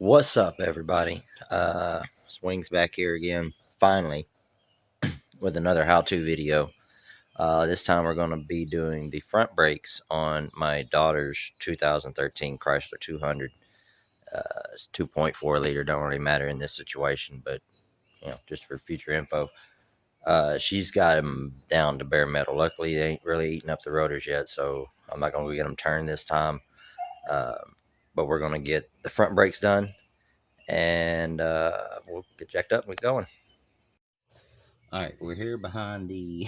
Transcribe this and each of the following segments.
What's up, everybody? Swings back here again, finally, with another how-to video. This time we're going to be doing the front brakes on my daughter's 2013 Chrysler 200. It's 2.4 liter, don't really matter in this situation, but just for future info. She's got them down to bare metal. Luckily, they ain't really eating up the rotors yet, so I'm not going to get them turned this time. But we're going to get the front brakes done, and we'll get jacked up and get going. All right, we're here behind the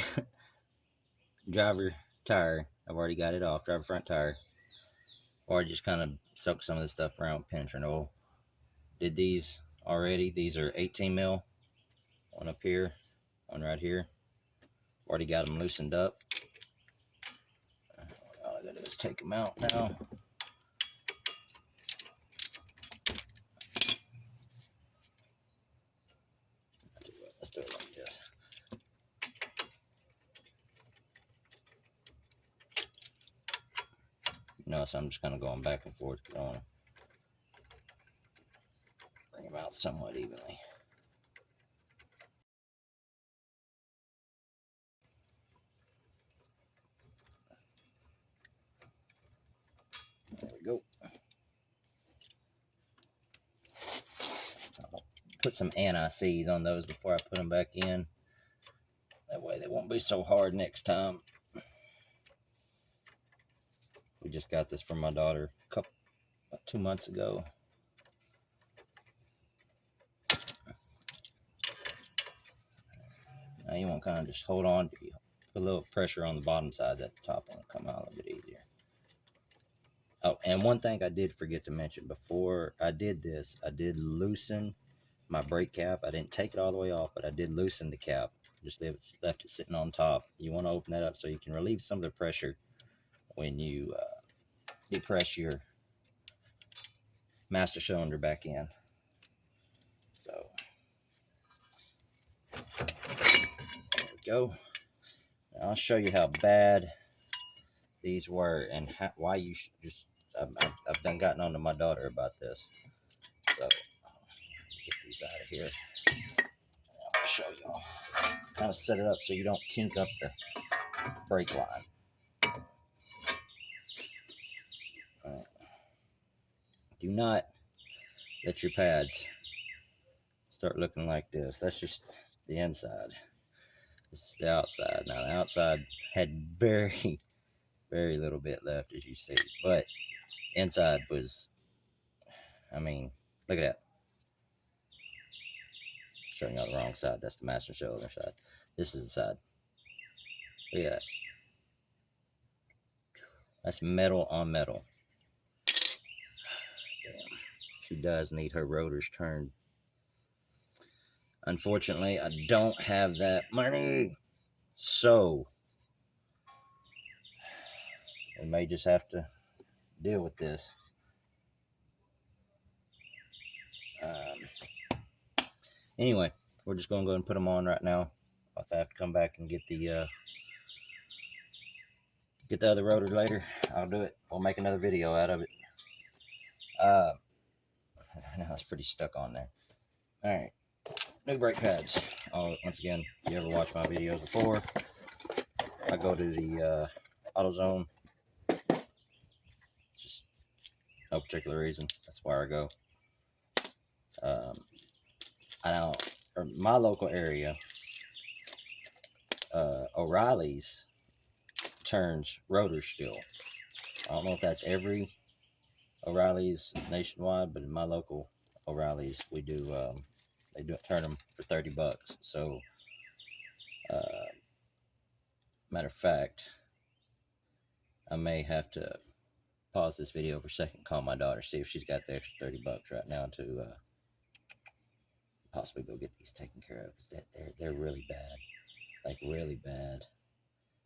driver tire. I've already got it off, driver front tire. Or just kind of soak some of this stuff around with penetrant oil. Did these already. These are 18 mil. One up here, one right here. Already got them loosened up. All I gotta do is take them out now. Let's do it like this. Notice I'm just kind of going back and forth. I want to bring them out somewhat evenly. There we go. I'll put some anti-seize on those before I put them back in. That way they won't be so hard next time. We just got this from my daughter about 2 months ago. Now you want to kind of just hold on to you. Put a little pressure on the bottom side, that the top one will come out a little bit easier. Oh, and one thing I did forget to mention before I did this, I did loosen my brake cap. I didn't take it all the way off, but I did loosen the cap. Just left it sitting on top. You want to open that up so you can relieve some of the pressure when you depress your master cylinder back in. So there we go. Now I'll show you how bad these were and why you should just. I've done gotten on to my daughter about this. So get these out of here. I'll show y'all. Kind of set it up so you don't kink up the brake line. Right. Do not let your pads start looking like this. That's just the inside. This is the outside. Now the outside had very, very little bit left, as you see, but inside was, I mean, look at that. Showing you the wrong side. That's the master cylinder side. This is the side. Look at that. That's metal on metal. Damn. She does need her rotors turned. Unfortunately, I don't have that money. So we may just have to deal with this. Anyway, we're just going to go ahead and put them on right now. If I have to come back and get the other rotor later, I'll do it. We'll make another video out of it. Now it's pretty stuck on there. All right, new brake pads. Once again, if you ever watched my videos before, I go to the AutoZone. Just no particular reason. That's where I go. I know my local area, O'Reilly's turns rotors still. I don't know if that's every O'Reilly's nationwide, but in my local O'Reilly's, we do. They do turn them for $30. So, matter of fact, I may have to pause this video for a second, call my daughter, see if she's got the extra $30 right now to possibly go get these taken care of, because they're really bad, like really bad.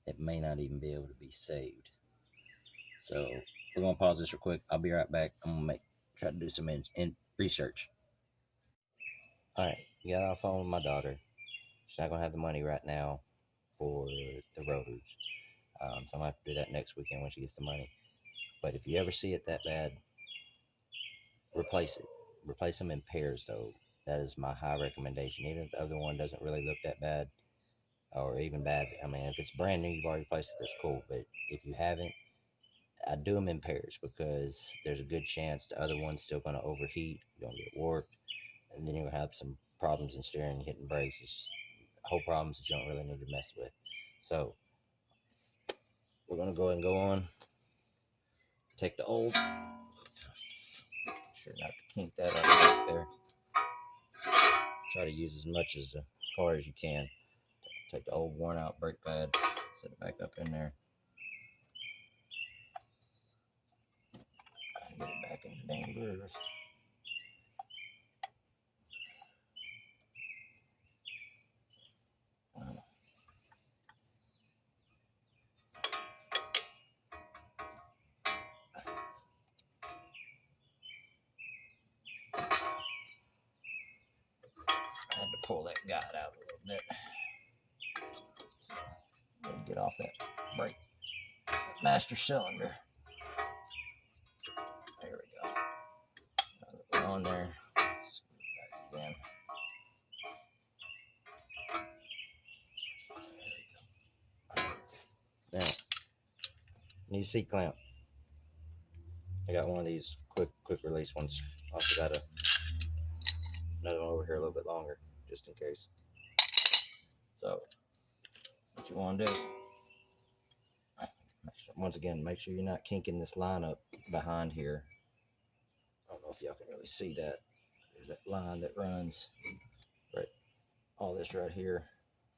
It may not even be able to be saved. So we're gonna pause this real quick. I'll be right back. I'm gonna try to do some in research. All right, we got on the phone with my daughter. She's not gonna have the money right now for the rotors, so I'm gonna have to do that next weekend when she gets the money. But if you ever see it that bad, replace it. replace them in pairs though. That is my high recommendation. Even if the other one doesn't really look that bad, or even bad. I mean, if it's brand new, you've already replaced it, that's cool. But if you haven't, I do them in pairs because there's a good chance the other one's still going to overheat. You're going to get warped, and then you're going to have some problems in steering and hitting brakes. It's just whole problems that you don't really need to mess with. So we're going to go ahead and go on. Take the old. Sure not to kink that up back there. Try to use as much as the car as you can. Take the old worn out brake pad, set it back up in there. Get it back in the dang groove. I had to pull that guide out a little bit. So, get off that brake master cylinder. There we go. Now that we're on there, screw it back again. There we go. Now, need a seat clamp. I got one of these quick release ones. Also got another one over here a little bit longer, just in case. So, what you want to do? Once again, make sure you're not kinking this line up behind here. I don't know if y'all can really see that. There's that line that runs right. All this right here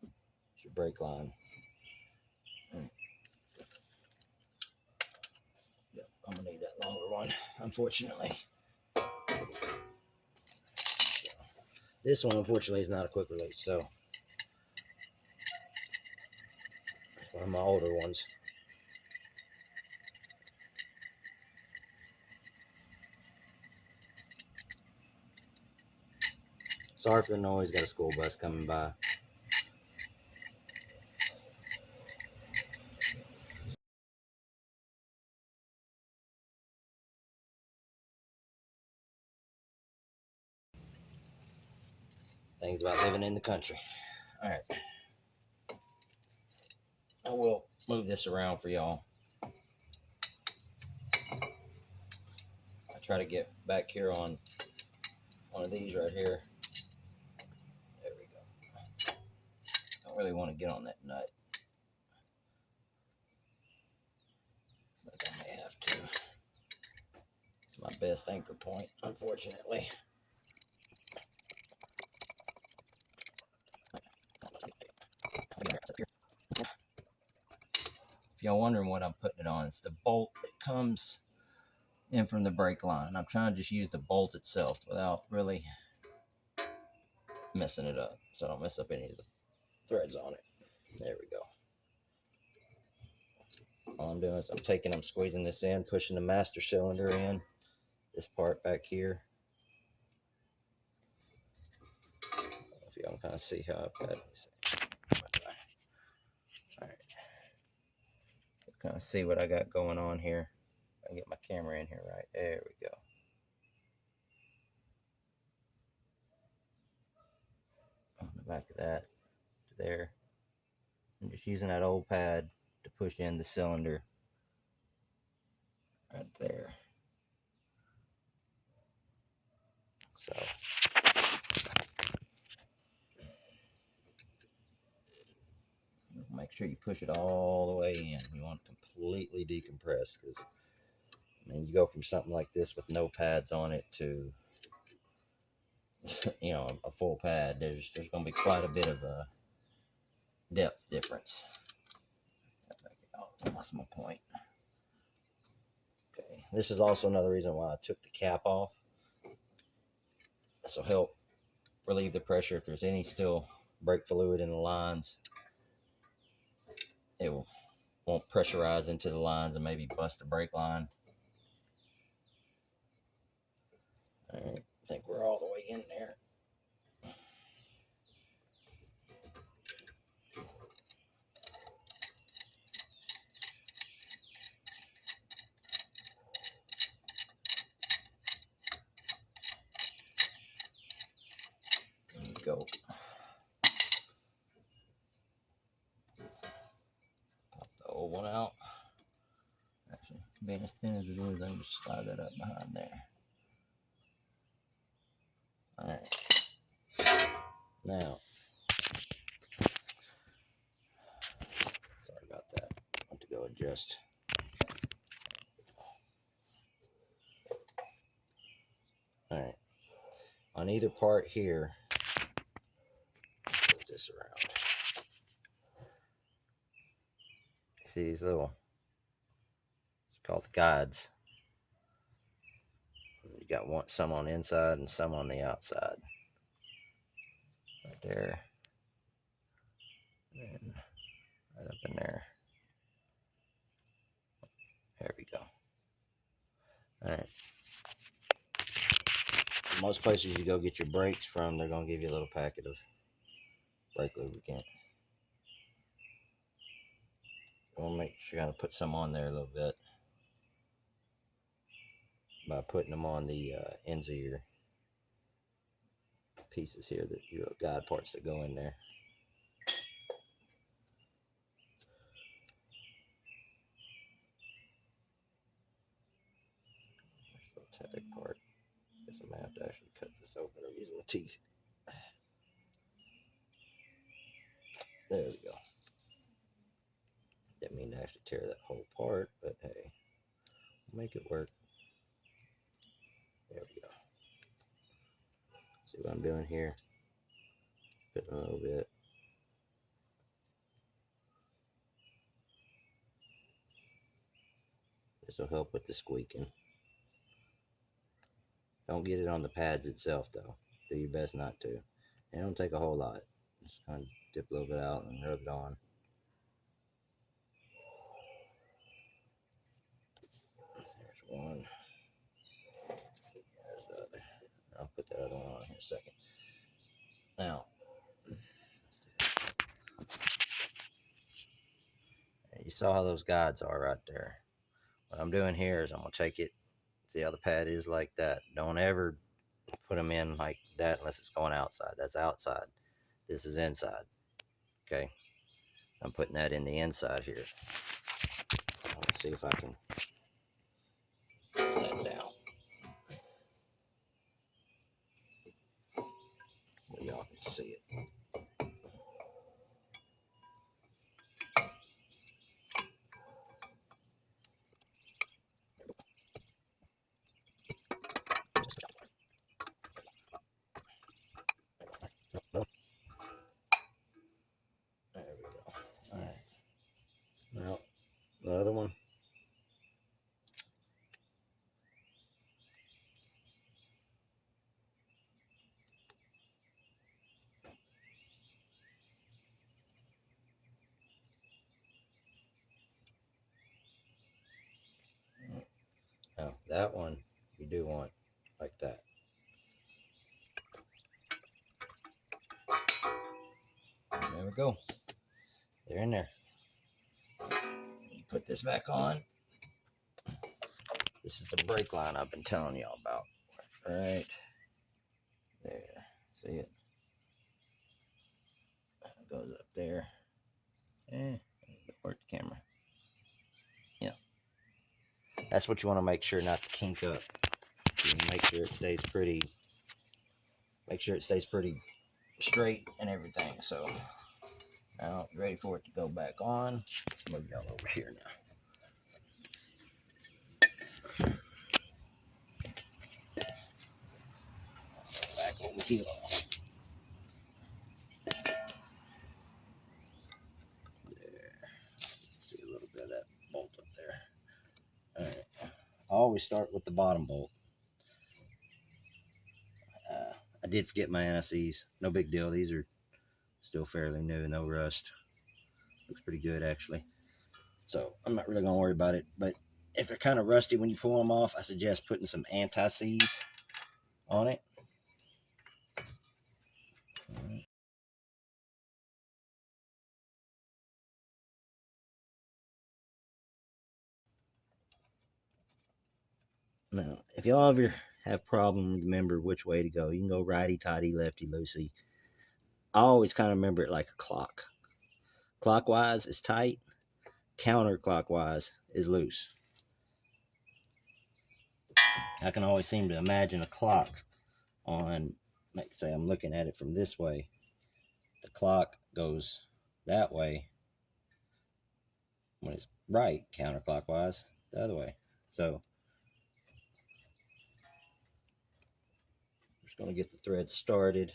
is your brake line. Yep, I'm gonna need that longer one, unfortunately. This one, unfortunately, is not a quick release, so it's one of my older ones. Sorry for the noise. Got a school bus coming by. Things about living in the country. All right. I will move this around for y'all. I try to get back here on one of these right here. There we go. Don't really want to get on that nut. Looks like I may have to. It's my best anchor point, unfortunately. If y'all wondering what I'm putting it on, it's the bolt that comes in from the brake line. I'm trying to just use the bolt itself without really messing it up, so I don't mess up any of the threads on it. There we go. All I'm doing is I'm squeezing this in, pushing the master cylinder in, this part back here. I don't know if y'all can kind of see how I've got it. All right. Kind of see what I got going on here. I can get my camera in here right. There we go. On the back of that to there. I'm just using that old pad to push in the cylinder right there. So make sure you push it all the way in. You want to completely decompress, because I mean, you go from something like this with no pads on it to a full pad. There's going to be quite a bit of a depth difference. Oh, that's my point. Okay, this is also another reason why I took the cap off. This will help relieve the pressure. If there's any still brake fluid in the lines, it won't pressurize into the lines and maybe bust the brake line. All right, I think we're all the way in there. Being as thin as it is, I can just slide that up behind there. All right. Now, sorry about that. I have to go adjust. All right. On either part here, flip this around. See these little, it's called the guides. You got some on the inside and some on the outside. Right there. And right up in there. There we go. All right. Most places you go get your brakes from, they're going to give you a little packet of brake lubricant. You want to make sure you're going to put some on there a little bit by putting them on the ends of your pieces here, that your guide parts that go in there. Tag part. Guess I'm gonna have to actually cut this open or use my teeth. There we go. Didn't mean to actually tear that whole part, but hey, we'll make it work. There we go. See what I'm doing here? Putting a little bit. This will help with the squeaking. Don't get it on the pads itself though. Do your best not to. It don't take a whole lot. Just kind of dip a little bit out and rub it on. There's one. There's the other. I'll put that other one on here in a second. Now, you saw how those guides are right there. What I'm doing here is I'm going to take it. See how the pad is like that. Don't ever put them in like that unless it's going outside. That's outside. This is inside. Okay. I'm putting that in the inside here. Let's see if I can put that down. So y'all can see it. There we go. All right. Now, the other one. Now, that one you do want like that. There we go. They're in there. You put this back on. This is the brake line I've been telling y'all about. Right there. See it? It goes up there. Work the camera. Yeah. That's what you want to make sure not to kink up. You make sure it stays pretty. Make sure it stays pretty straight and everything. So now ready for it to go back on. Let's move y'all over here now. Back over here. There. See a little bit of that bolt up there. All right. I always start with the bottom bolt. I did forget my NSEs. No big deal. These are still fairly new. No rust. Looks pretty good actually. So I'm not really gonna worry about it. But if they're kind of rusty when you pull them off, I suggest putting some anti-seize on it. Now, if y'all ever have problems, remember which way to go. You can go righty-tighty, lefty-loosey. I always kind of remember it like a clock. Clockwise is tight, counterclockwise is loose. I can always seem to imagine a clock on, like say I'm looking at it from this way. The clock goes that way when it's right, counterclockwise, the other way. So I'm just going to get the thread started.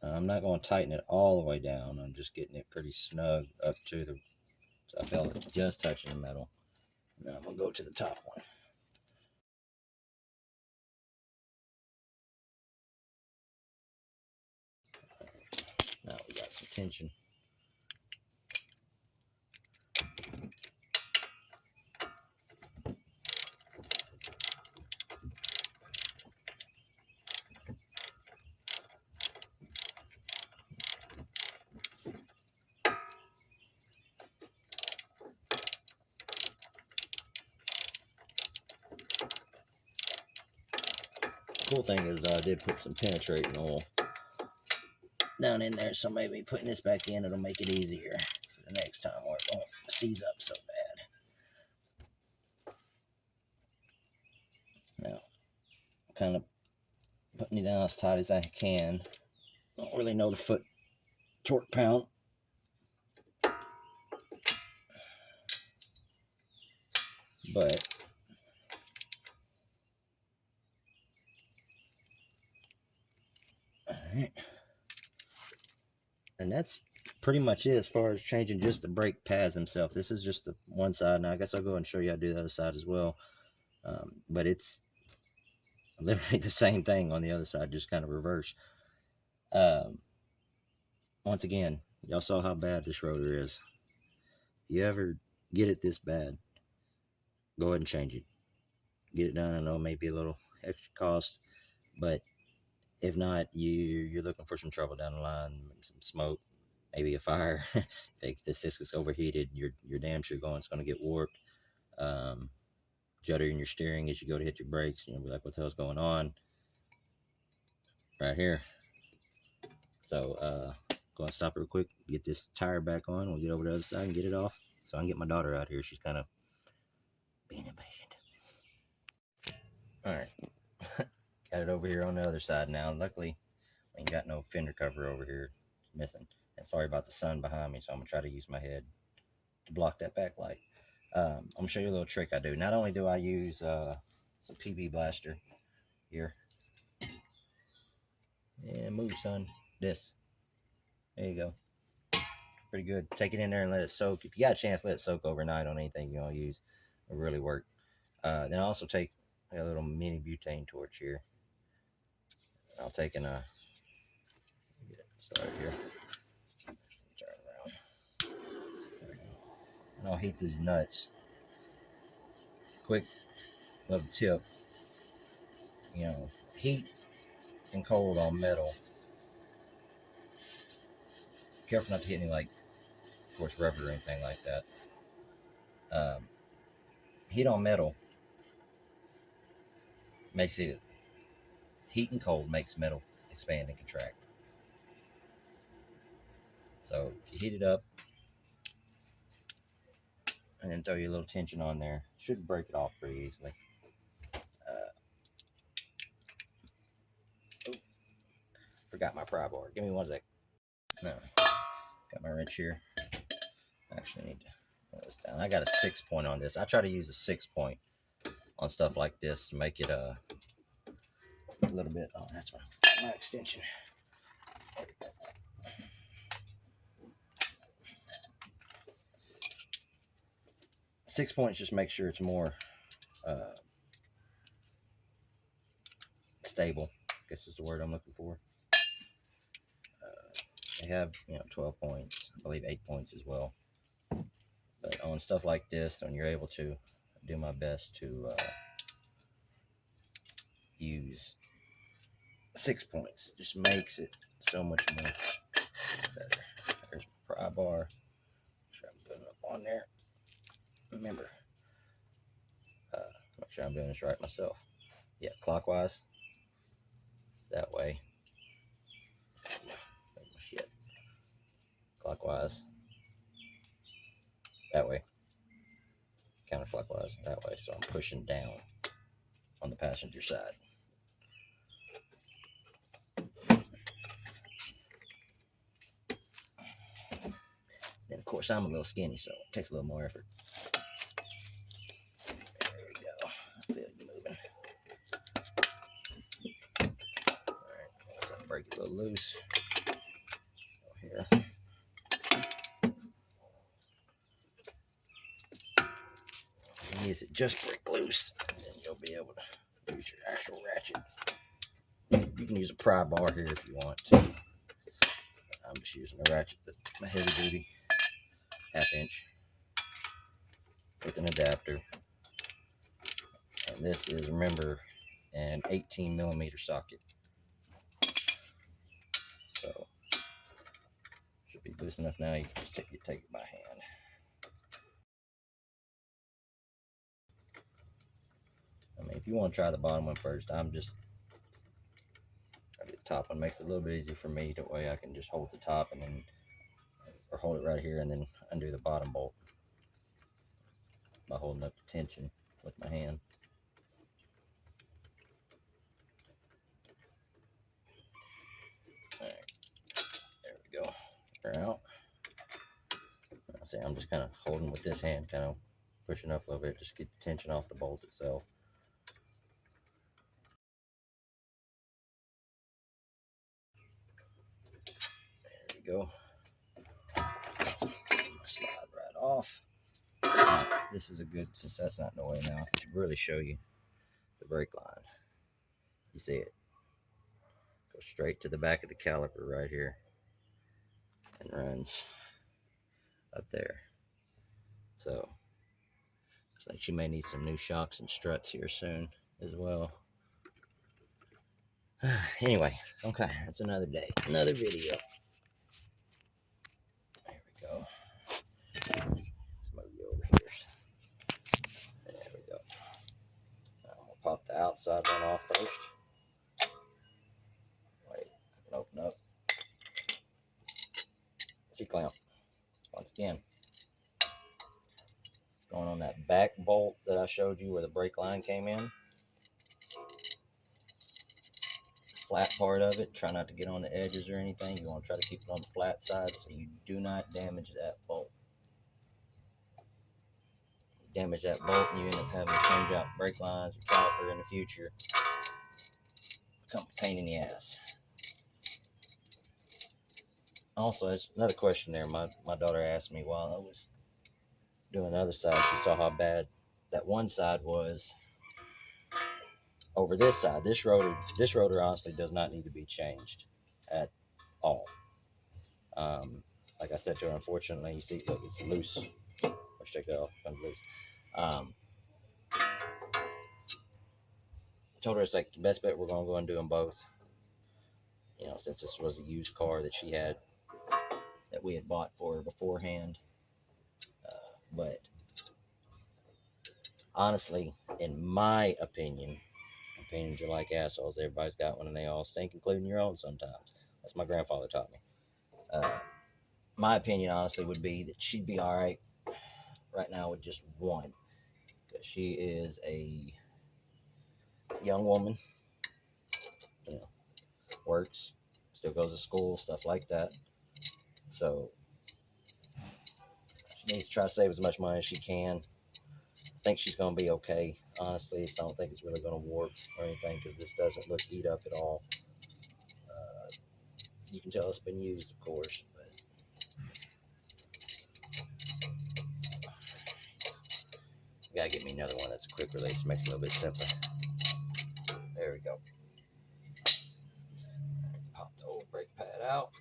I'm not going to tighten it all the way down. I'm just getting it pretty snug up to the, so I felt it just touching the metal. Now I'm going to go to the top one. Now we got some tension. Cool thing is I did put some penetrating oil down in there, so maybe putting this back in, it'll make it easier for the next time where it won't seize up so bad. Now, kind of putting it down as tight as I can. Don't really know the foot torque pound. But all right. And that's pretty much it as far as changing just the brake pads themselves. This is just the one side. Now I guess I'll go and show you how to do the other side as well. But it's literally the same thing on the other side, just kind of reverse. Once again, y'all saw how bad this rotor is. If you ever get it this bad, go ahead and change it. Get it done. I know maybe a little extra cost, but if not, you're looking for some trouble down the line, some smoke, maybe a fire. If this disc is overheated, you're damn sure it's going to get warped. Judder in your steering as you go to hit your brakes, and you'll be like, what the hell's going on? Right here. So go and stop real quick, get this tire back on. We'll get over to the other side and get it off. So I can get my daughter out here. She's kind of being impatient. All right. Got it over here on the other side now. Luckily, I ain't got no fender cover over here. It's missing. And sorry about the sun behind me, so I'm going to try to use my head to block that backlight. I'm going to show you a little trick I do. Not only do I use some PB Blaster here. Yeah, move, son. This. There you go. Pretty good. Take it in there and let it soak. If you got a chance, let it soak overnight on anything you're going to use. It'll really work. Then I also take a little mini butane torch here. I'll take and get it started here. Turn around. There we go. And I'll heat these nuts. Quick little tip. You know, heat and cold on metal. Careful not to hit any, like, of course, rubber or anything like that. Heat on metal makes it, heat and cold makes metal expand and contract. So if you heat it up and then throw your little tension on there, should break it off pretty easily. Forgot my pry bar. Give me one sec. No, got my wrench here. Actually, I need to put this down. I got a 6-point on this. I try to use a 6-point on stuff like this to make it a little bit. Oh, that's my extension. 6 points just make sure it's more stable. I guess is the word I'm looking for. They have 12 points. I believe 8 points as well. But on stuff like this, when you're able to, do my best to use 6 points. Just makes it so much more better. There's my pry bar. Make sure I'm putting it up on there. Remember, make sure I'm doing this right myself. Yeah, clockwise. That way. Shit. Clockwise. That way. Counterclockwise. That way. So I'm pushing down on the passenger side. Then, of course, I'm a little skinny, so it takes a little more effort. There we go. I feel you moving. All right, let's break it a little loose. Go here. Is it just break loose, and then you'll be able to use your actual ratchet. You can use a pry bar here if you want to. I'm just using a ratchet, my heavy duty 1/2 inch with an adapter. And this is, remember, an 18 millimeter socket. So should be loose enough now. You can just take it by hand. I mean, if you want to try the bottom one first, I do the top one. Makes it a little bit easier for me. That way I can just hold the top and then, or hold it right here and then undo the bottom bolt by holding up the tension with my hand. All right, there we go. They're out. See, I'm just kind of holding with this hand, kind of pushing up a little bit, just get the tension off the bolt itself. There we go. Slide right off. This is a good, since that's not in the way now, I can really show you the brake line. You see it? Goes straight to the back of the caliper right here and runs up there. So looks like she may need some new shocks and struts here soon as well. Anyway, okay, that's another day, another video. There we go. Let's move you over here. There we go. I'm gonna pop the outside one off first. Wait, I can open up. C-clamp. Once again, it's going on that back bolt that I showed you where the brake line came in. Flat part of it, try not to get on the edges or anything. You want to try to keep it on the flat side so you do not damage that bolt. You damage that bolt and you end up having to change out brake lines or caliper in the future. Become a pain in the ass. Also, there's another question there. My daughter asked me while I was doing the other side. She saw how bad that one side was over this side. This rotor honestly does not need to be changed at all. Like I said to her, unfortunately, you see, look, it's loose. Let's take that off. It's loose. Told her it's like the best bet we're gonna go and do them both. You know, since this was a used car that she had that we had bought for her beforehand. But honestly, in my opinion, opinions are like assholes. Everybody's got one and they all stink, including your own sometimes. That's my grandfather taught me. My opinion, honestly, would be that she'd be all right now with just one, because she is a young woman, you know, works, still goes to school, stuff like that. So she needs to try to save as much money as she can. I think she's going to be okay, honestly. So I don't think it's really going to warp or anything, because this doesn't look beat up at all. You can tell it's been used, of course. But you got to get me another one that's a quick release. Makes it a little bit simpler. There we go. Pop the old brake pad out.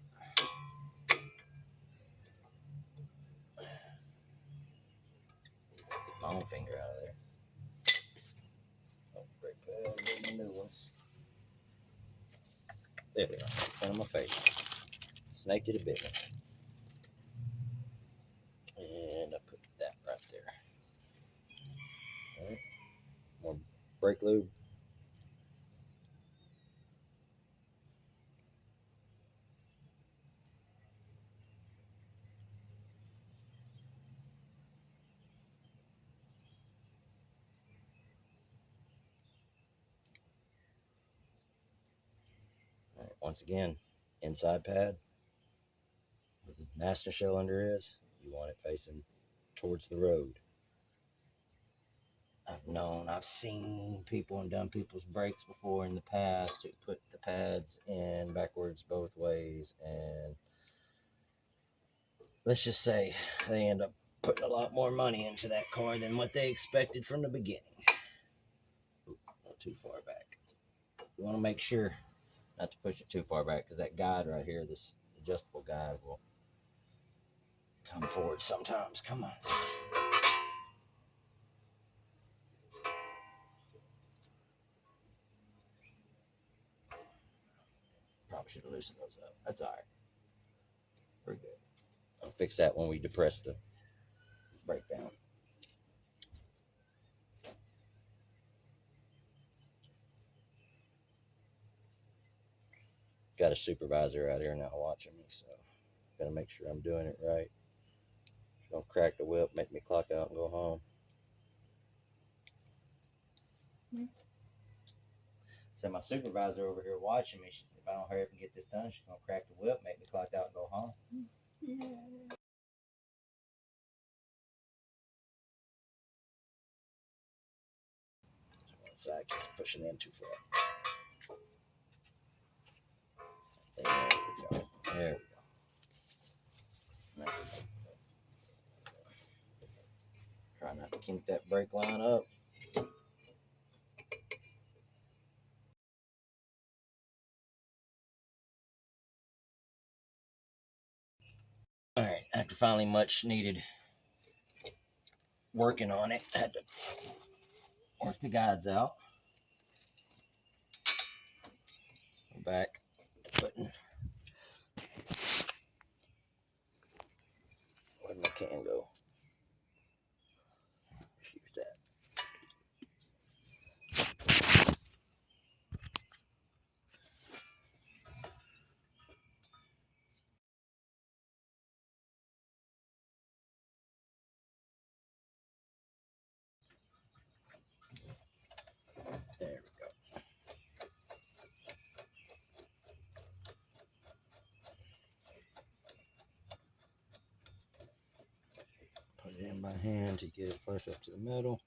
Get my own finger out of there. Oh, brake pad, get my new ones. There we go. In front of my face. Snaked it a bit. And I put that right there. All right. More brake lube. All right, once again, inside pad where the master cylinder is, you want it facing towards the road. I've seen people and done people's brakes before in the past who put the pads in backwards both ways, and let's just say they end up putting a lot more money into that car than what they expected from the beginning. Ooh, not too far back. You want to make sure not to push it too far back, because that guide right here, this adjustable guide, will come forward sometimes. Come on. Probably should have loosened those up. That's all right. We're good. I'll fix that when we depress the brake down. Got a supervisor out here now watching me, so gotta make sure I'm doing it right. Don't crack the whip, make me clock out and go home. So my supervisor over here watching me. If I don't hurry up and get this done, she's gonna crack the whip, make me clock out and go home. One side keeps pushing in too far. There we go. There we go. Try not to kink that brake line up. All right, after finally much needed working on it, I had to work the guides out. Go back, putting where'd my can go? Let's use that. There we go. Put it in by hand to get it first up to the middle.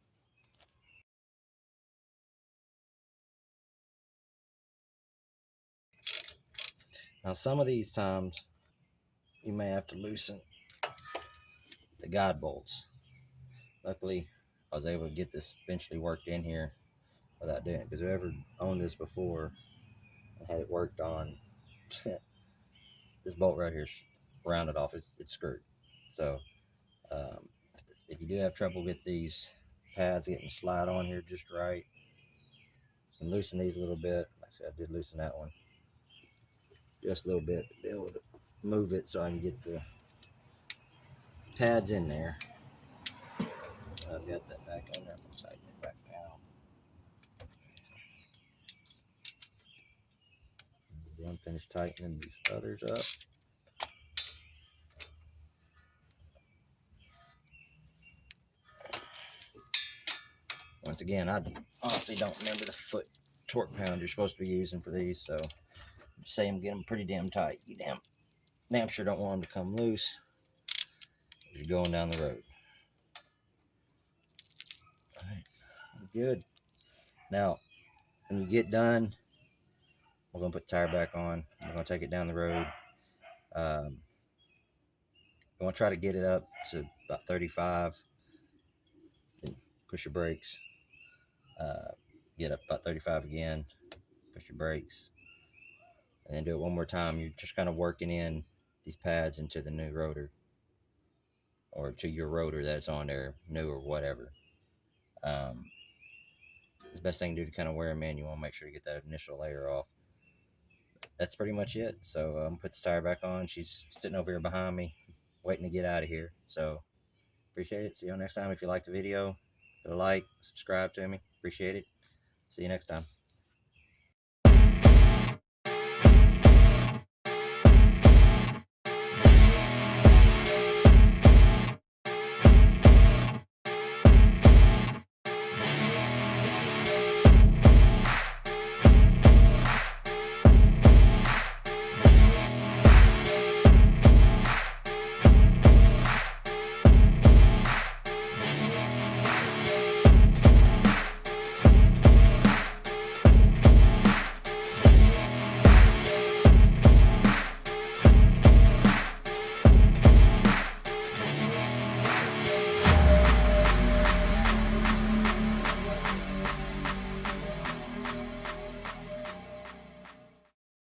Now, some of these times you may have to loosen the guide bolts. Luckily, I was able to get this eventually worked in here without doing it, because whoever owned this before and had it worked on, this bolt right here is rounded off. It's screwed. So if you do have trouble with these pads getting slide on here just right, you can loosen these a little bit. Like I said, I did loosen that one just a little bit to be able to move it so I can get the pads in there. I've got that back in there. I'm going to tighten it back down. I'm finished tightening these others up. Once again, I honestly don't remember the foot torque pound you're supposed to be using for these, so just say I'm getting them pretty damn tight. You damn sure don't want them to come loose as you're going down the road. All right, good. Now, when you get done, we're gonna put the tire back on. We're gonna take it down the road. I'm gonna try to get it up to about 35. Then push your brakes. Get up about 35 again. Push your brakes, and then do it one more time. You're just kind of working in these pads into the new rotor, or to your rotor that's on there, new or whatever. It's the best thing to do to kind of wear them in. You want to make sure you get that initial layer off. That's pretty much it. So I'm put the tire back on. She's sitting over here behind me, waiting to get out of here. So appreciate it. See you next time. If you liked the video, hit a like, subscribe to me. Appreciate it. See you next time.